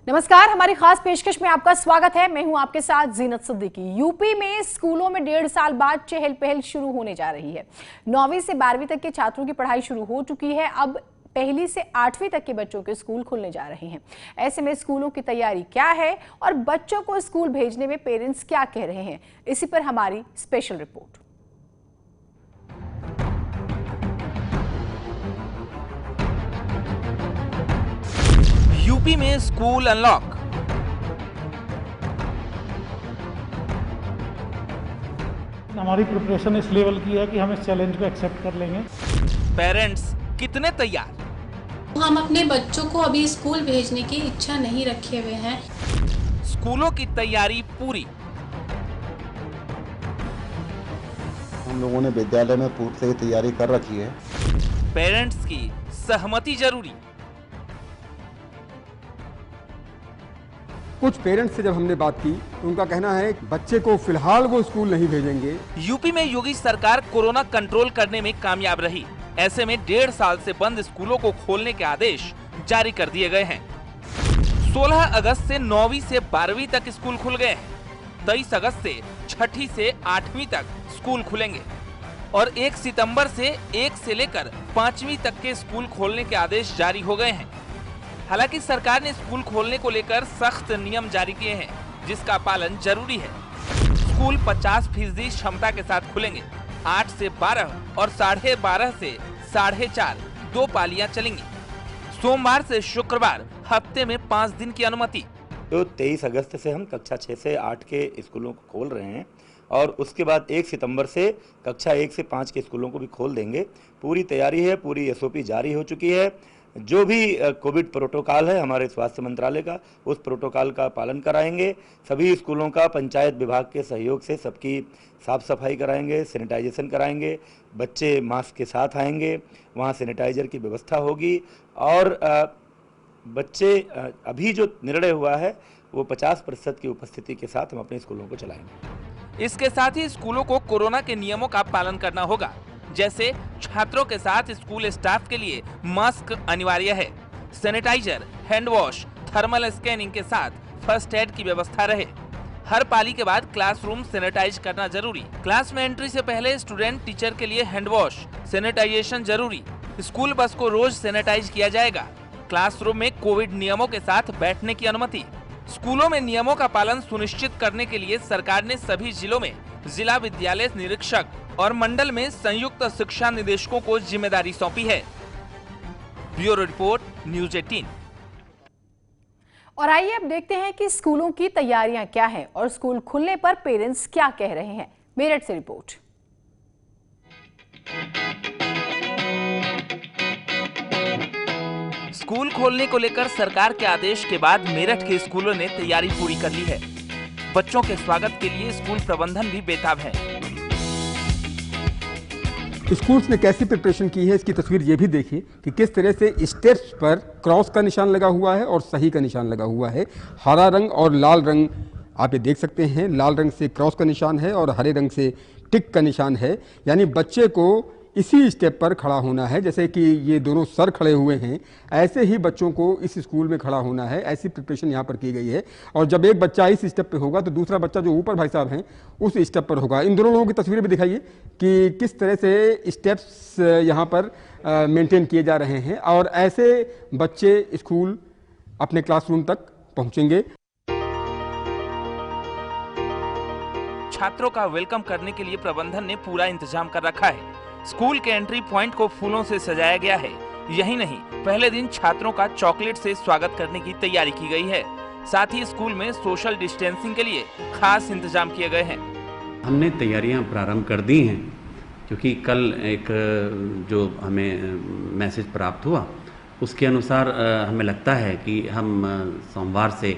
नमस्कार, हमारी खास पेशकश में आपका स्वागत है। मैं हूं आपके साथ जीनत सिद्दीकी। यूपी में स्कूलों में 1.5 साल बाद चहल पहल शुरू होने जा रही है। 9वीं से 12वीं तक के छात्रों की पढ़ाई शुरू हो चुकी है। अब पहली से 8वीं तक के बच्चों के स्कूल खुलने जा रहे हैं। ऐसे में स्कूलों की तैयारी क्या है और बच्चों को स्कूल भेजने में पेरेंट्स क्या कह रहे हैं, इसी पर हमारी स्पेशल रिपोर्ट। यूपी में स्कूल अनलॉक। हमारी प्रिपरेशन इस लेवल की है कि हम इस चैलेंज को एक्सेप्ट कर लेंगे। पेरेंट्स कितने तैयार? हम अपने बच्चों को अभी स्कूल भेजने की इच्छा नहीं रखे हुए हैं। स्कूलों की तैयारी पूरी। हम लोगों ने विद्यालय में पूर्व से ही तैयारी कर रखी है। पेरेंट्स की सहमति जरूरी। कुछ पेरेंट्स से जब हमने बात की तो उनका कहना है कि बच्चे को फिलहाल वो स्कूल नहीं भेजेंगे। यूपी में योगी सरकार कोरोना कंट्रोल करने में कामयाब रही। ऐसे में 1.5 साल से बंद स्कूलों को खोलने के आदेश जारी कर दिए गए हैं। 16 अगस्त से 9वीं से 12वीं तक स्कूल खुल गए हैं। 23 अगस्त से 6ठी से 8वीं तक स्कूल खुलेंगे और 1 सितंबर से 1 से लेकर 5वीं तक के स्कूल खोलने के आदेश जारी हो गए हैं। हालांकि सरकार ने स्कूल खोलने को लेकर सख्त नियम जारी किए हैं, जिसका पालन जरूरी है। स्कूल 50% क्षमता के साथ खुलेंगे। 8 से 12 और 12:30 से 4:30 2 पालियां चलेंगी। सोमवार से शुक्रवार हफ्ते में 5 दिन की अनुमति। तो 23 अगस्त से हम कक्षा 6 से 8 के स्कूलों को खोल रहे हैं और उसके बाद 1 सितंबर से कक्षा 1 से 5 के स्कूलों को भी खोल देंगे। पूरी तैयारी है, पूरी एसओपी जारी हो चुकी है। जो भी कोविड प्रोटोकॉल है हमारे स्वास्थ्य मंत्रालय का, उस प्रोटोकॉल का पालन कराएंगे। सभी स्कूलों का पंचायत विभाग के सहयोग से सबकी साफ सफाई कराएंगे, सैनिटाइजेशन कराएंगे। बच्चे मास्क के साथ आएंगे, वहाँ सैनिटाइजर की व्यवस्था होगी और बच्चे अभी जो निर्णय हुआ है वो 50% की उपस्थिति के साथ हम अपने स्कूलों को चलाएंगे। इसके साथ ही स्कूलों को कोरोना के नियमों का पालन करना होगा। जैसे छात्रों के साथ स्कूल स्टाफ के लिए मास्क अनिवार्य है। Sanitiser, hand wash, thermal scanning के साथ फर्स्ट एड की व्यवस्था रहे। हर पाली के बाद क्लासरूम सैनिटाइज करना जरूरी। क्लास में एंट्री से पहले स्टूडेंट टीचर के लिए हैंड वॉश, सैनिटाइजेशन जरूरी। स्कूल बस को रोज सैनिटाइज किया जाएगा। क्लासरूम में कोविड नियमों के साथ बैठने की अनुमति। स्कूलों में नियमों का पालन सुनिश्चित करने के लिए सरकार ने सभी जिलों में जिला विद्यालय निरीक्षक और मंडल में संयुक्त शिक्षा निदेशकों को जिम्मेदारी सौंपी है। Bureau report, news 18। और आइए अब देखते हैं कि स्कूलों की तैयारियां क्या हैं और स्कूल खुलने पर पेरेंट्स क्या कह रहे हैं। मेरठ से रिपोर्ट। स्कूल खोलने को लेकर सरकार के आदेश के बाद मेरठ के स्कूलों ने तैयारी पूरी कर ली है। बच्चों के स्वागत के लिए स्कूल प्रबंधन भी बेताब है। स्कूल्स ने कैसी प्रिपरेशन की है इसकी तस्वीर ये भी देखिए कि किस तरह से स्टेप्स पर क्रॉस का निशान लगा हुआ है और सही का निशान लगा हुआ है। हरा रंग और लाल रंग आप ये देख सकते हैं। लाल रंग से क्रॉस का निशान है और हरे रंग से टिक का निशान है। यानी बच्चे को इसी स्टेप पर खड़ा होना है। जैसे कि ये दोनों सर खड़े हुए हैं, ऐसे ही बच्चों को इस स्कूल में खड़ा होना है। ऐसी प्रिपरेशन यहाँ पर की गई है। और जब एक बच्चा इस स्टेप पे होगा तो दूसरा बच्चा जो ऊपर भाई साहब हैं उस स्टेप पर होगा। इन दोनों लोगों की तस्वीरें भी दिखाइए कि किस तरह से स्टेप्स यहाँ पर मेंटेन किए जा रहे हैं और ऐसे बच्चे स्कूल अपने क्लासरूम तक पहुँचेंगे। छात्रों का वेलकम करने के लिए प्रबंधन ने पूरा इंतजाम कर रखा है। स्कूल के एंट्री पॉइंट को फूलों से सजाया गया है। यही नहीं, पहले दिन छात्रों का चॉकलेट से स्वागत करने की तैयारी की गई है। साथ ही स्कूल में सोशल डिस्टेंसिंग के लिए खास इंतजाम किए गए हैं। हमने तैयारियां प्रारंभ कर दी हैं क्योंकि कल एक जो हमें मैसेज प्राप्त हुआ उसके अनुसार हमें लगता है कि हम सोमवार से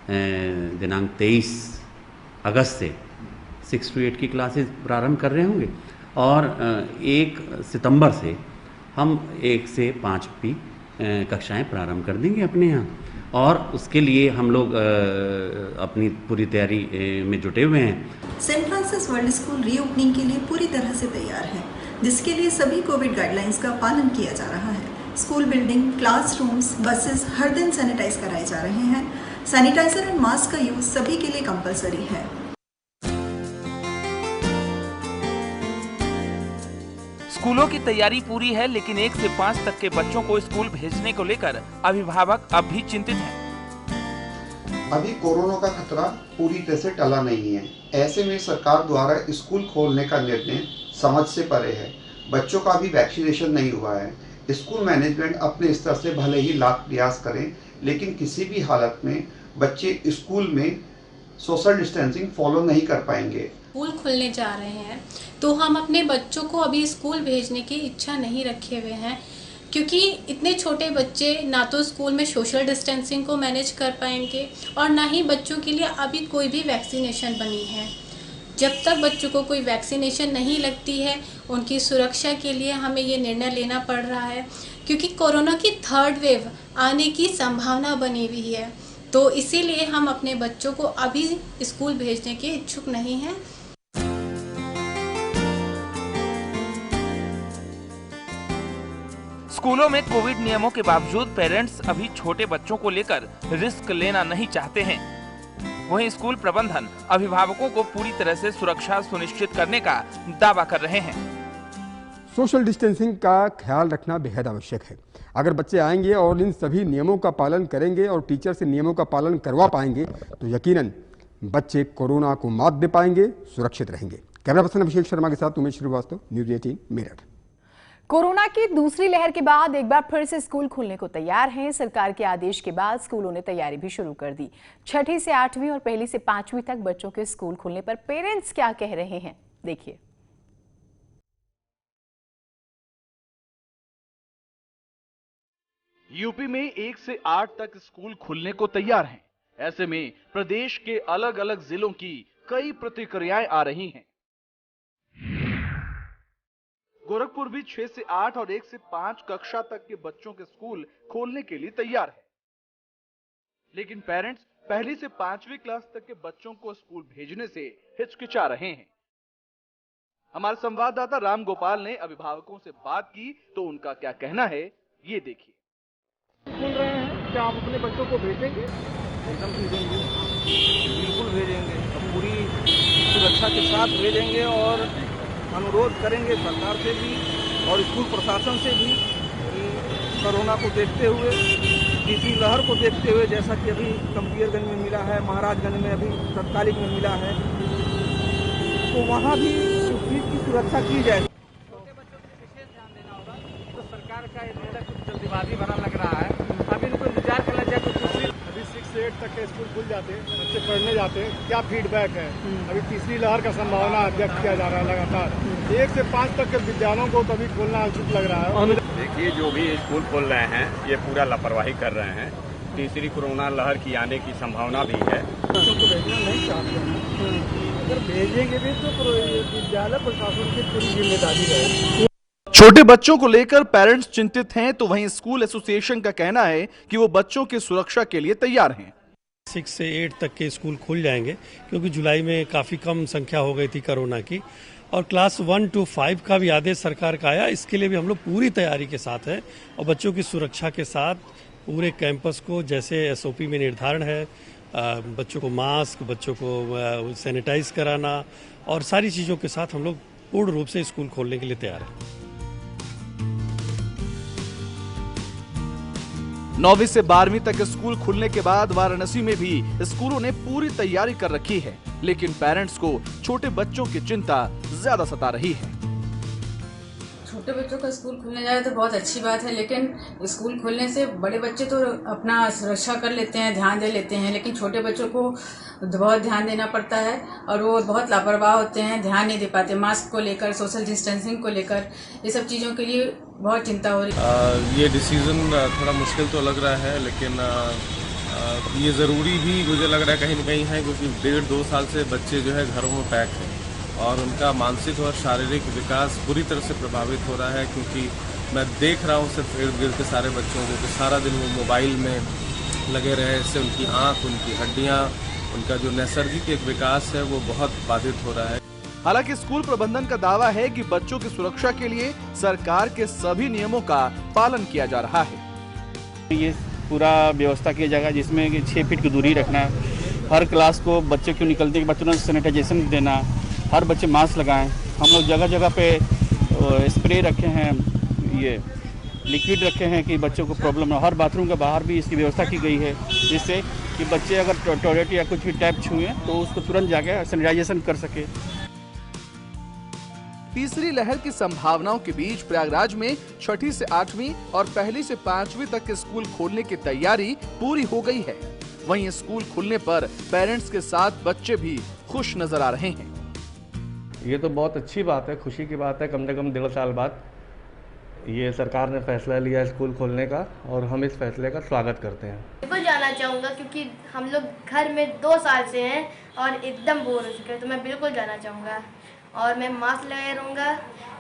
दिनांक 23 अगस्त से 6 to 8 की क्लासेस प्रारंभ कर रहे होंगे और 1 सितंबर से हम 1 से 5 की कक्षाएं प्रारंभ कर देंगे अपने यहाँ। और उसके लिए हम लोग अपनी पूरी तैयारी में जुटे हुए हैं। Saint Francis world school reopening के लिए पूरी तरह से तैयार है, जिसके लिए सभी कोविड गाइडलाइंस का पालन किया जा रहा है। स्कूल बिल्डिंग, क्लासरूम्स, बसेस हर दिन सैनिटाइज कराए जा रहे हैं। सैनिटाइजर एंड मास्क का यूज सभी के लिए कंपलसरी है। स्कूलों की तैयारी पूरी है, लेकिन 1 से 5 तक के बच्चों को स्कूल भेजने को लेकर अभिभावक अब भी चिंतित हैं। अभी कोरोना का खतरा पूरी तरह से टला नहीं है। ऐसे में सरकार द्वारा स्कूल खोलने का निर्णय समझ से परे है। बच्चों का अभी वैक्सीनेशन नहीं हुआ है। स्कूल मैनेजमेंट अपने स्तर से भले ही लाख प्रयास करें, लेकिन किसी भी हालत में बच्चे स्कूल में सोशल डिस्टेंसिंग फॉलो नहीं कर पाएंगे। स्कूल खुलने जा रहे हैं तो हम अपने बच्चों को अभी स्कूल भेजने की इच्छा नहीं रखे हुए हैं, क्योंकि इतने छोटे बच्चे ना तो स्कूल में सोशल डिस्टेंसिंग को मैनेज कर पाएंगे और ना ही बच्चों के लिए अभी कोई भी वैक्सीनेशन बनी है। जब तक बच्चों को कोई वैक्सीनेशन नहीं लगती है, उनकी सुरक्षा के लिए हमें ये निर्णय लेना पड़ रहा है, क्योंकि कोरोना की 3rd वेव आने की संभावना बनी हुई है। तो इसीलिए हम अपने बच्चों को अभी स्कूल भेजने के इच्छुक नहीं हैं। स्कूलों में कोविड नियमों के बावजूद पेरेंट्स अभी छोटे बच्चों को लेकर रिस्क लेना नहीं चाहते हैं। वहीं स्कूल प्रबंधन अभिभावकों को पूरी तरह से सुरक्षा सुनिश्चित करने का दावा कर रहे हैं। सोशल डिस्टेंसिंग का ख्याल रखना बेहद आवश्यक है। अगर बच्चे आएंगे और इन सभी नियमों का पालन करेंगे और टीचर से नियमों का पालन करवा पाएंगे तो यकीनन बच्चे कोरोना को मात दे पाएंगे, सुरक्षित रहेंगे। कैमरा पर्सन अभिषेक शर्मा के साथ उमेश श्रीवास्तव, न्यूज़ 18 मेरठ। कोरोना की दूसरी लहर के बाद एक बार फिर से स्कूल खुलने को तैयार हैं। सरकार के आदेश के बाद स्कूलों ने तैयारी भी शुरू कर दी। 6ठी से 8वीं और 1ली से 5वीं तक बच्चों के स्कूल खुलने पर पेरेंट्स क्या कह रहे हैं, देखिए। यूपी में 1 से 8 तक स्कूल खुलने को तैयार हैं। ऐसे में प्रदेश के अलग अलग जिलों की कई प्रतिक्रियाएं आ रही हैं। गोरखपुर भी 6 से 8 और 1 से 5 कक्षा तक के बच्चों के स्कूल खोलने के लिए तैयार है, लेकिन पेरेंट्स 1ली से 5वीं क्लास तक के बच्चों को स्कूल भेजने से हिचकिचा रहे हैं। हमारे संवाददाता राम गोपाल ने अभिभावकों से बात की तो उनका क्या कहना है, ये देखिए। खुल रहे हैं, क्या आप अपने बच्चों को भेजेंगे? एकदम भेजेंगे, बिल्कुल भेजेंगे, पूरी सुरक्षा के साथ भेजेंगे और अनुरोध करेंगे सरकार से भी और स्कूल प्रशासन से भी कि कोरोना को देखते हुए, तीसरी लहर को देखते हुए, जैसा कि अभी कम्पियरगंज में मिला है, महाराजगंज में अभी तत्कालिक में मिला है, तो वहाँ भी उस चीज़ की सुरक्षा की जाए। छोटे बच्चों पर विशेष ध्यान देना होगा। तो सरकार का ये निर्णय कुछ जल्दीबाजी भरा लग रहा है। अभी इनको इंतजार करना चाहिए। अभी 6 से 8 तक के स्कूल खुल जाते हैं, बच्चे पढ़ने जाते हैं, क्या फीडबैक है? अभी तीसरी लहर का संभावना व्यक्त किया जा रहा है लगातार। 1 से 5 तक के विद्यालयों को तो अभी खोलना उचित लग रहा है। देखिए, जो भी स्कूल खोल रहे हैं ये पूरा लापरवाही कर रहे हैं। तीसरी कोरोना लहर की आने की संभावना भी है। बच्चों को भेजना नहीं चाहते हैं, अगर भेजेंगे भी तो विद्यालय प्रशासन की पूरी जिम्मेदारी है। छोटे बच्चों को लेकर पेरेंट्स चिंतित हैं, तो वहीं स्कूल एसोसिएशन का कहना है कि वो बच्चों की सुरक्षा के लिए तैयार हैं। 6 से 8 तक के स्कूल खुल जाएंगे, क्योंकि जुलाई में काफ़ी कम संख्या हो गई थी कोरोना की, और क्लास 1 to 5 का भी आदेश सरकार का आया। इसके लिए भी हम लोग पूरी तैयारी के साथ हैं और बच्चों की सुरक्षा के साथ पूरे कैंपस को, जैसे SOP में निर्धारण है, बच्चों को मास्क, बच्चों को सैनिटाइज कराना और सारी चीज़ों के साथ हम लोग पूर्ण रूप से स्कूल खोलने के लिए तैयार हैं। 9वीं से 12वीं तक स्कूल खुलने के बाद वाराणसी में भी स्कूलों ने पूरी तैयारी कर रखी है, लेकिन पेरेंट्स को छोटे बच्चों की चिंता ज्यादा सता रही है। छोटे बच्चों का स्कूल खुलने जाए तो बहुत अच्छी बात है, लेकिन स्कूल खुलने से बड़े बच्चे तो अपना सुरक्षा कर लेते हैं, ध्यान दे लेते हैं, लेकिन छोटे बच्चों को बहुत ध्यान देना पड़ता है और वो बहुत लापरवाह होते हैं, ध्यान नहीं दे पाते। मास्क को लेकर, सोशल डिस्टेंसिंग को लेकर, ये सब चीज़ों के लिए बहुत चिंता हो रही है। ये डिसीज़न थोड़ा मुश्किल तो लग रहा है, लेकिन ये ज़रूरी भी मुझे लग रहा है कहीं ना कहीं है, क्योंकि 1.5-2 साल से बच्चे जो है घरों में पैक हैं और उनका मानसिक और शारीरिक विकास बुरी तरह से प्रभावित हो रहा है। क्योंकि मैं देख रहा हूँ सिर्फ इर्द गिर्द के सारे बच्चों को कि सारा दिन वो मोबाइल में लगे रहे, इससे उनकी आँख, उनकी हड्डियाँ, उनका जो नैसर्गिक एक विकास है वो बहुत बाधित हो रहा है। हालांकि स्कूल प्रबंधन का दावा है कि बच्चों की सुरक्षा के लिए सरकार के सभी नियमों का पालन किया जा रहा है। ये पूरा व्यवस्था किया जाएगा, जिसमें कि 6 फीट की दूरी रखना, हर क्लास को बच्चे क्यों निकलते हैं बच्चों को सैनिटाइजेशन देना, हर बच्चे मास्क लगाएं। हम लोग जगह जगह पे स्प्रे रखे हैं, ये लिक्विड रखे हैं कि बच्चों को प्रॉब्लम ना। हर बाथरूम के बाहर भी इसकी व्यवस्था की गई है, जिससे कि बच्चे अगर टॉयलेट या कुछ भी टैप छुए तो उसको तुरंत जाके सैनिटाइजेशन कर सके। तीसरी लहर की संभावनाओं के बीच प्रयागराज में 6ठी से 8वीं और 1ली से 5वीं तक के स्कूल खोलने की तैयारी पूरी हो गई है। वहीं स्कूल खुलने पर पेरेंट्स के साथ बच्चे भी खुश नजर आ रहे हैं। ये तो बहुत अच्छी बात है, खुशी की बात है। कम से कम 1.5 साल बाद ये सरकार ने फैसला लिया स्कूल खोलने का और हम इस फैसले का स्वागत करते हैं। बिल्कुल जाना चाहूँगा क्योंकि हम लोग घर में 2 साल से हैं और एकदम बोर हो चुके हैं, तो मैं बिल्कुल जाना चाहूँगा। और मैं मास्क लगाए रहूँगा,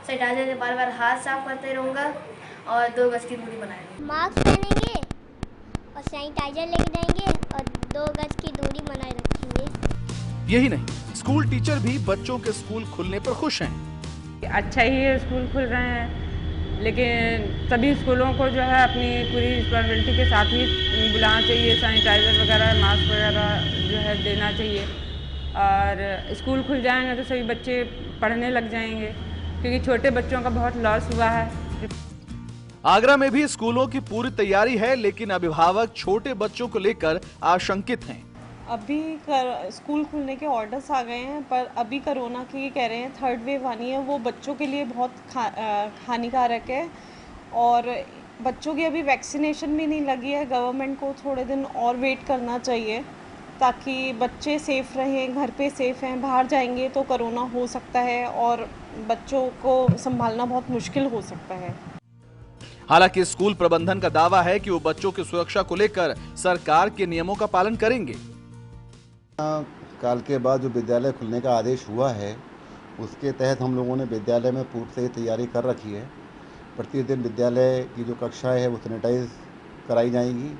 सैनिटाइजर से बार बार हाथ साफ करते रहूँगा और 2 गज की दूरी बनाए रहूँगा। मास्क पहनेंगे और सैनिटाइजर लेके जाएंगे और 2 गज की दूरी बनाए रखेंगे। यही नहीं, स्कूल टीचर भी बच्चों के स्कूल खुलने पर खुश हैं। अच्छा ही है, स्कूल खुल रहे हैं, लेकिन सभी स्कूलों को जो है अपनी पूरी रिस्पॉन्सिबिलिटी के साथ ही बुलाना चाहिए। सैनिटाइजर वगैरह, मास्क वगैरह जो है देना चाहिए। और स्कूल खुल जाएंगे तो सभी बच्चे पढ़ने लग जाएंगे, क्योंकि छोटे बच्चों का बहुत लॉस हुआ है। आगरा में भी स्कूलों की पूरी तैयारी है, लेकिन अभिभावक छोटे बच्चों को लेकर आशंकित हैं। अभी स्कूल खुलने के ऑर्डर्स आ गए हैं, पर अभी कोरोना की कह रहे हैं 3rd वेव आनी है, वो बच्चों के लिए बहुत हानिकारक है। और बच्चों की अभी वैक्सीनेशन भी नहीं लगी है। गवर्नमेंट को थोड़े दिन और वेट करना चाहिए ताकि बच्चे सेफ़ रहें, घर पे सेफ़ हैं। बाहर जाएंगे तो कोरोना हो सकता है और बच्चों को संभालना बहुत मुश्किल हो सकता है। हालांकि स्कूल प्रबंधन का दावा है कि वो बच्चों की सुरक्षा को लेकर सरकार के नियमों का पालन करेंगे। काल के बाद जो विद्यालय खुलने का आदेश हुआ है, उसके तहत हम लोगों ने विद्यालय में पूर्व से ही तैयारी कर रखी है। प्रतिदिन विद्यालय की जो कक्षाएं है वो सैनिटाइज कराई जाएंगी।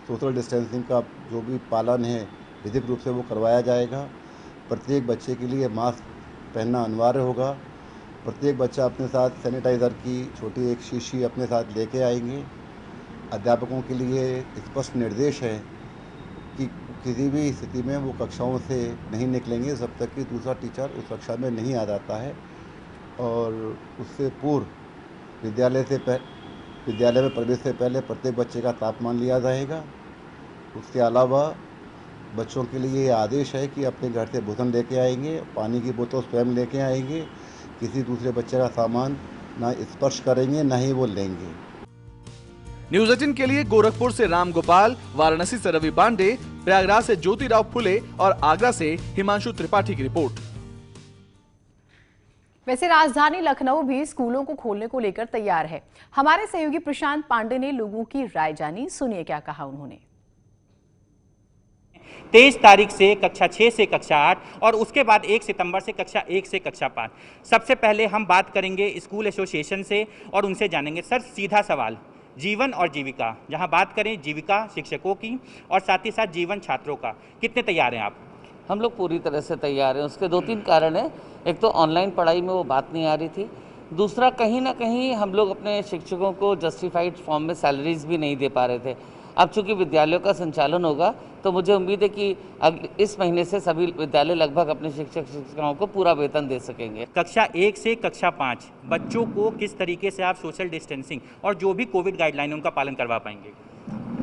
सोशल डिस्टेंसिंग का जो भी पालन है विधिक रूप से वो करवाया जाएगा। प्रत्येक बच्चे के लिए मास्क पहनना अनिवार्य होगा। प्रत्येक बच्चा अपने साथ सैनिटाइज़र की छोटी एक शीशी अपने साथ लेके आएंगे। अध्यापकों के लिए स्पष्ट निर्देश है कि किसी भी स्थिति में वो कक्षाओं से नहीं निकलेंगे जब तक कि दूसरा टीचर उस कक्षा में नहीं आ जाता है। और उससे पूर्व विद्यालय में प्रवेश से पहले प्रत्येक बच्चे का तापमान लिया जाएगा। उसके अलावा बच्चों के लिए ये आदेश है कि अपने घर से भोजन लेके आएंगे, पानी की बोतल स्वयं लेके आएंगे, किसी दूसरे बच्चे का सामान ना स्पर्श करेंगे ना ही वो लेंगे। न्यूज़ 18 के लिए गोरखपुर से राम गोपाल, वाराणसी से रवि पांडे, प्रयागराज से ज्योतिराव फुले और आगरा से हिमांशु त्रिपाठी की रिपोर्ट। वैसे राजधानी लखनऊ भी स्कूलों को खोलने को लेकर तैयार है। हमारे सहयोगी प्रशांत पांडे ने लोगों की राय जानी, सुनिए क्या कहा उन्होंने। 23 तारीख से कक्षा 6 से कक्षा 8 और उसके बाद 1 सितंबर से कक्षा 1 से कक्षा 5। सबसे पहले हम बात करेंगे स्कूल एसोसिएशन से और उनसे जानेंगे। सर, सीधा सवाल, जीवन और जीविका, जहां बात करें जीविका शिक्षकों की और साथ ही साथ जीवन छात्रों का, कितने तैयार हैं आप? हम लोग पूरी तरह से तैयार हैं। उसके 2-3 कारण हैं। एक तो ऑनलाइन पढ़ाई में वो बात नहीं आ रही थी, दूसरा कहीं ना कहीं हम लोग अपने शिक्षकों को जस्टिफाइड फॉर्म में सैलरीज भी नहीं दे पा रहे थे। अब चूंकि विद्यालयों का संचालन होगा तो मुझे उम्मीद है कि इस महीने से सभी विद्यालय लगभग अपने शिक्षक शिक्षिकाओं को पूरा वेतन दे सकेंगे। कक्षा 1 से कक्षा 5 बच्चों को किस तरीके से आप सोशल डिस्टेंसिंग और जो भी कोविड गाइडलाइन उनका पालन करवा पाएंगे?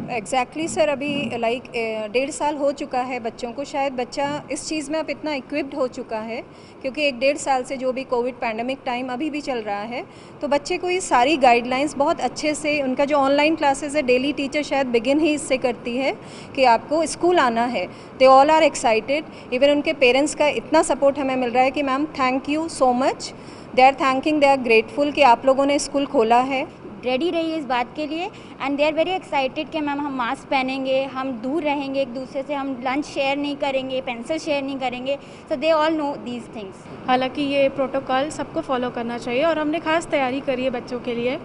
एग्जैक्टली सर, अभी 1.5 साल हो चुका है बच्चों को। शायद बच्चा इस चीज़ में अब इतना इक्विप्ड हो चुका है, क्योंकि 1.5 साल से जो भी कोविड पैंडमिक टाइम अभी भी चल रहा है, तो बच्चे को ये सारी गाइडलाइंस बहुत अच्छे से, उनका जो ऑनलाइन क्लासेस है डेली टीचर शायद बिगिन ही इससे करती है कि आपको स्कूल आना है। They all are excited. Even उनके पेरेंट्स का इतना सपोर्ट हमें मिल रहा है कि ma'am thank you so much, they are thanking, they are grateful कि आप लोगों ने स्कूल खोला है। रेडी रही है इस बात के लिए and they are very excited कि मैम हम मास्क पहनेंगे, हम दूर रहेंगे एक दूसरे से, हम लंच शेयर नहीं करेंगे, पेंसिल शेयर नहीं करेंगे। So they all know these things. हालांकि ये प्रोटोकॉल सबको फॉलो करना चाहिए और हमने खास तैयारी करी है बच्चों के लिए।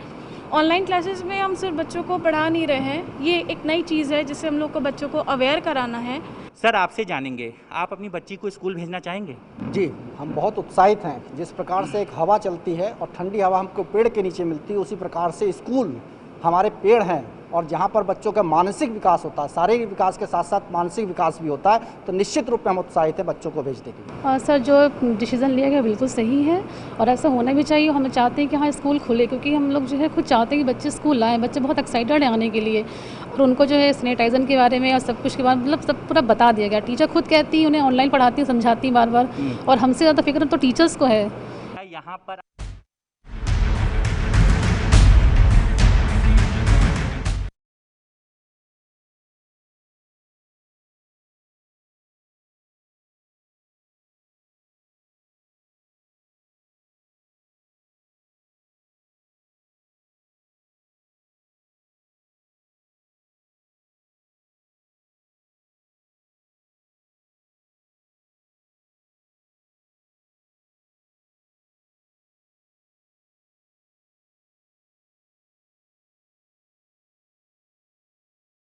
ऑनलाइन क्लासेस में हम सिर्फ बच्चों को पढ़ा नहीं रहे हैं, ये एक नई चीज़ है जिससे हम लोग को बच्चों को अवेयर कराना है। सर, आपसे जानेंगे, आप अपनी बच्ची को स्कूल भेजना चाहेंगे? जी, हम बहुत उत्साहित हैं। जिस प्रकार से एक हवा चलती है और ठंडी हवा हमको पेड़ के नीचे मिलती है, उसी प्रकार से स्कूल हमारे पेड़ हैं और जहाँ पर बच्चों का मानसिक विकास होता है, शारीरिक विकास के साथ साथ मानसिक विकास भी होता है, तो निश्चित रूप में हम उत्साहित हैं बच्चों को भेजने के लिए। सर, जो डिसीज़न लिया गया बिल्कुल सही है और ऐसा होना भी चाहिए। हम चाहते हैं कि हाँ स्कूल खुले, क्योंकि हम लोग जो है खुद चाहते हैं कि बच्चे स्कूल आएँ। बच्चे बहुत एक्साइटेड हैं आने के लिए और उनको जो है सैनिटाइजर के बारे में और सब कुछ के बारे में मतलब सब पूरा बता दिया गया। टीचर खुद कहती है, उन्हें ऑनलाइन पढ़ाती है, समझाती बार बार, और हमसे ज़्यादा फिक्र तो टीचर्स को है। यहाँ पर